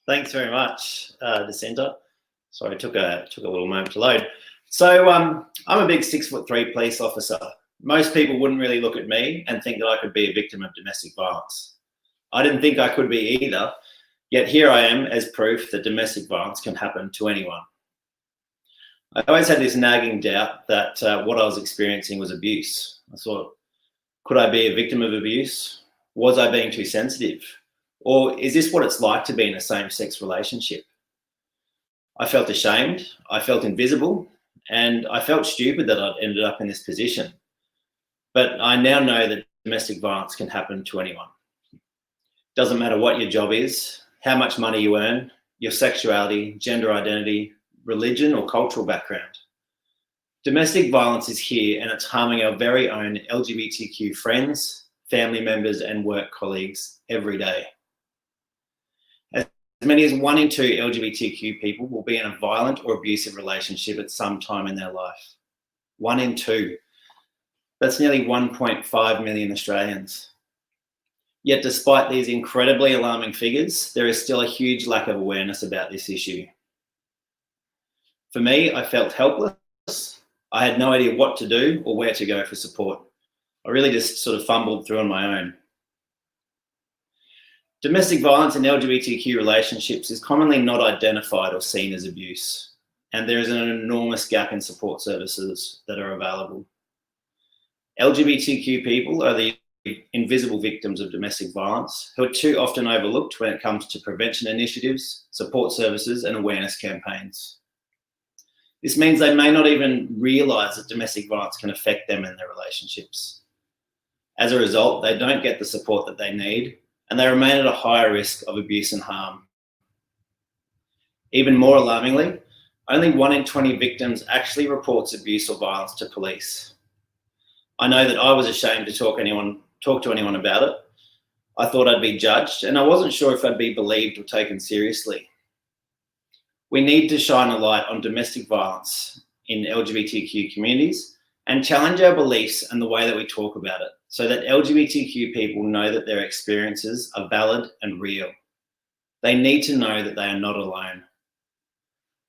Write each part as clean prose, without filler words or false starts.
Thanks very much, Jacinta. Sorry, it took a little moment to load. So I'm a big 6'3" police officer. Most people wouldn't really look at me and think that I could be a victim of domestic violence. I didn't think I could be either, yet here I am as proof that domestic violence can happen to anyone. I always had this nagging doubt that what I was experiencing was abuse. I thought, could I be a victim of abuse? Was I being too sensitive? Or is this what it's like to be in a same-sex relationship? I felt ashamed, I felt invisible, and I felt stupid that I'd ended up in this position. But I now know that domestic violence can happen to anyone. Doesn't matter what your job is, how much money you earn, your sexuality, gender identity, religion or cultural background. Domestic violence is here and it's harming our very own LGBTQ friends, family members and work colleagues every day. As many as 1 in 2 LGBTQ people will be in a violent or abusive relationship at some time in their life. 1 in 2. That's nearly 1.5 million Australians. Yet despite these incredibly alarming figures, there is still a huge lack of awareness about this issue. For me, I felt helpless. I had no idea what to do or where to go for support. I really just sort of fumbled through on my own. Domestic violence in LGBTQ relationships is commonly not identified or seen as abuse, and there is an enormous gap in support services that are available. LGBTQ people are the invisible victims of domestic violence who are too often overlooked when it comes to prevention initiatives, support services, and awareness campaigns. This means they may not even realise that domestic violence can affect them in their relationships. As a result, they don't get the support that they need, and they remain at a higher risk of abuse and harm. Even more alarmingly, only 1 in 20 victims actually reports abuse or violence to police. I know that I was ashamed to talk to anyone about it. I thought I'd be judged, and I wasn't sure if I'd be believed or taken seriously. We need to shine a light on domestic violence in LGBTQ communities and challenge our beliefs and the way that we talk about it so that LGBTQ people know that their experiences are valid and real. They need to know that they are not alone.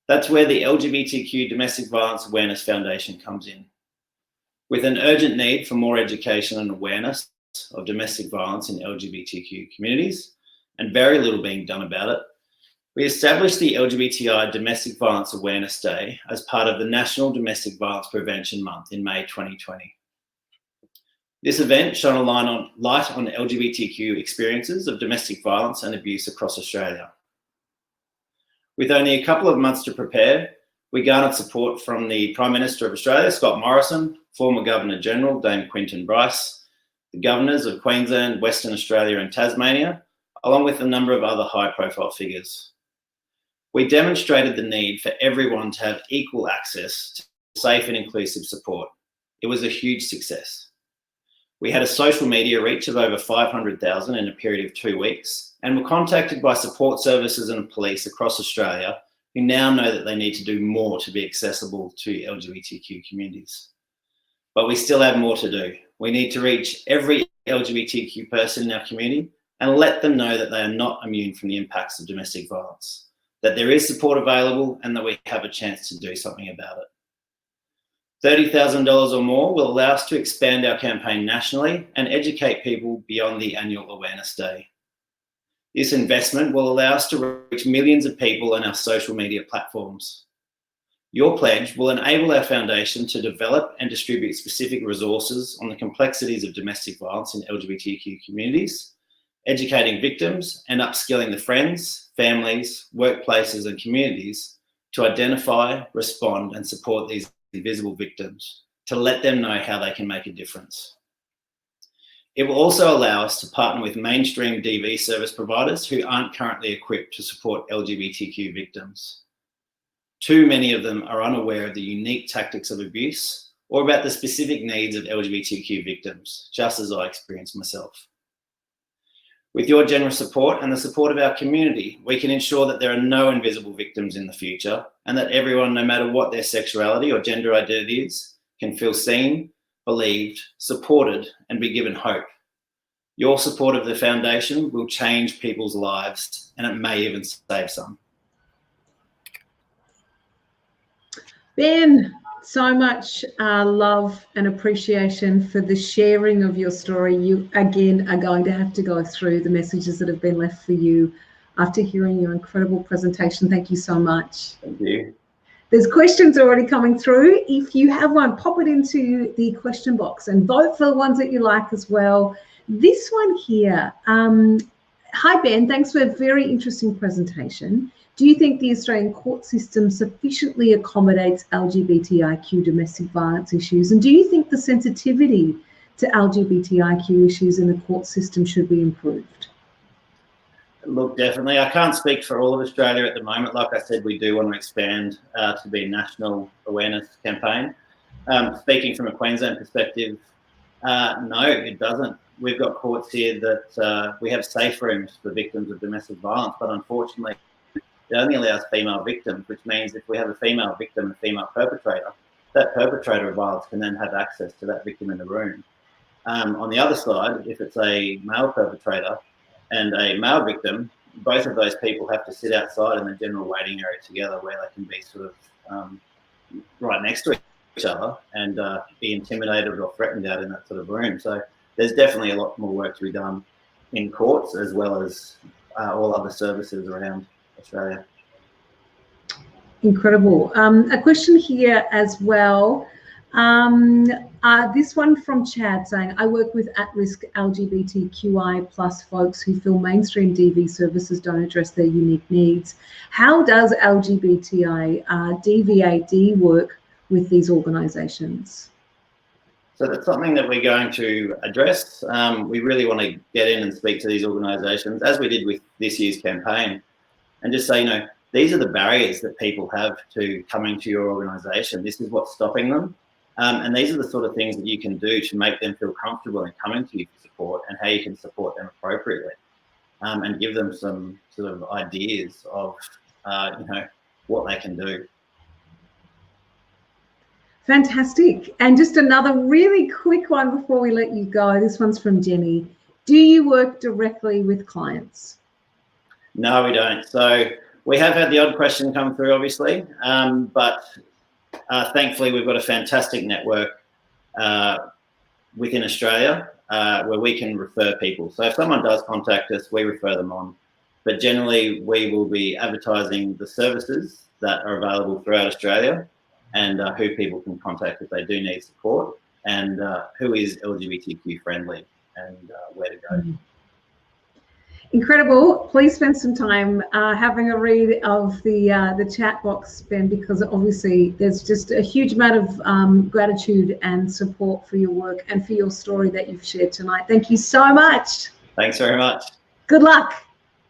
That's where the LGBTQ Domestic Violence Awareness Foundation comes in. With an urgent need for more education and awareness of domestic violence in LGBTQ communities and very little being done about it, we established the LGBTI Domestic Violence Awareness Day as part of the National Domestic Violence Prevention Month in May 2020. This event shone a light on LGBTQ experiences of domestic violence and abuse across Australia. With only a couple of months to prepare, we garnered support from the Prime Minister of Australia, Scott Morrison, former Governor-General, Dame Quinton Bryce, the Governors of Queensland, Western Australia and Tasmania, along with a number of other high-profile figures. We demonstrated the need for everyone to have equal access to safe and inclusive support. It was a huge success. We had a social media reach of over 500,000 in a period of 2 weeks and were contacted by support services and police across Australia who now know that they need to do more to be accessible to LGBTQ communities. But we still have more to do. We need to reach every LGBTQ person in our community and let them know that they are not immune from the impacts of domestic violence, that there is support available and that we have a chance to do something about it. $30,000 or more will allow us to expand our campaign nationally and educate people beyond the annual Awareness Day. This investment will allow us to reach millions of people on our social media platforms. Your pledge will enable our foundation to develop and distribute specific resources on the complexities of domestic violence in LGBTQ communities, educating victims and upskilling the friends, families, workplaces and communities to identify, respond and support these invisible victims, to let them know how they can make a difference. It will also allow us to partner with mainstream DV service providers who aren't currently equipped to support LGBTQ victims. Too many of them are unaware of the unique tactics of abuse or about the specific needs of LGBTQ victims, just as I experienced myself. With your generous support and the support of our community, we can ensure that there are no invisible victims in the future and that everyone, no matter what their sexuality or gender identity is, can feel seen, believed, supported, and be given hope. Your support of the foundation will change people's lives, and it may even save some. Ben, so much love and appreciation for the sharing of your story. You, again, are going to have to go through the messages that have been left for you after hearing your incredible presentation. Thank you so much. Thank you. There's questions already coming through. If you have one, pop it into the question box and vote for the ones that you like as well. This one here. Hi, Ben. Thanks for a very interesting presentation. Do you think the Australian court system sufficiently accommodates LGBTIQ domestic violence issues? And do you think the sensitivity to LGBTIQ issues in the court system should be improved? Look, definitely. I can't speak for all of Australia at the moment. Like I said, we do want to expand to be a national awareness campaign. Speaking from a Queensland perspective, no, it doesn't. We've got courts here that we have safe rooms for victims of domestic violence, but unfortunately, it only allows female victims, which means if we have a female victim and a female perpetrator, that perpetrator of violence can then have access to that victim in the room. On the other side, if it's a male perpetrator and a male victim, both of those people have to sit outside in the general waiting area together where they can be sort of right next to each other and be intimidated or threatened out in that sort of room. So there's definitely a lot more work to be done in courts as well as all other services around Australia. Incredible. A question here as well. This one from Chad saying, I work with at-risk LGBTQI plus folks who feel mainstream DV services don't address their unique needs. How does LGBTI DVAD work with these organisations? So that's something that we're going to address. We really want to get in and speak to these organisations, as we did with this year's campaign, and just say, you know, these are the barriers that people have to coming to your organisation. This is what's stopping them. And these are the sort of things that you can do to make them feel comfortable in coming to you for support and how you can support them appropriately, and give them some sort of ideas of, you know, what they can do. Fantastic. And just another really quick one before we let you go. This one's from Jenny. Do you work directly with clients? No, we don't. So we have had the odd question come through, obviously, but thankfully we've got a fantastic network within Australia where we can refer people. So if someone does contact us, we refer them on. But generally, we will be advertising the services that are available throughout Australia and who people can contact if they do need support, and who is LGBTQ friendly and where to go. Incredible. Please spend some time having a read of the chat box, Ben, because obviously there's just a huge amount of gratitude and support for your work and for your story that you've shared tonight. Thank you so much. Thanks very much. Good luck.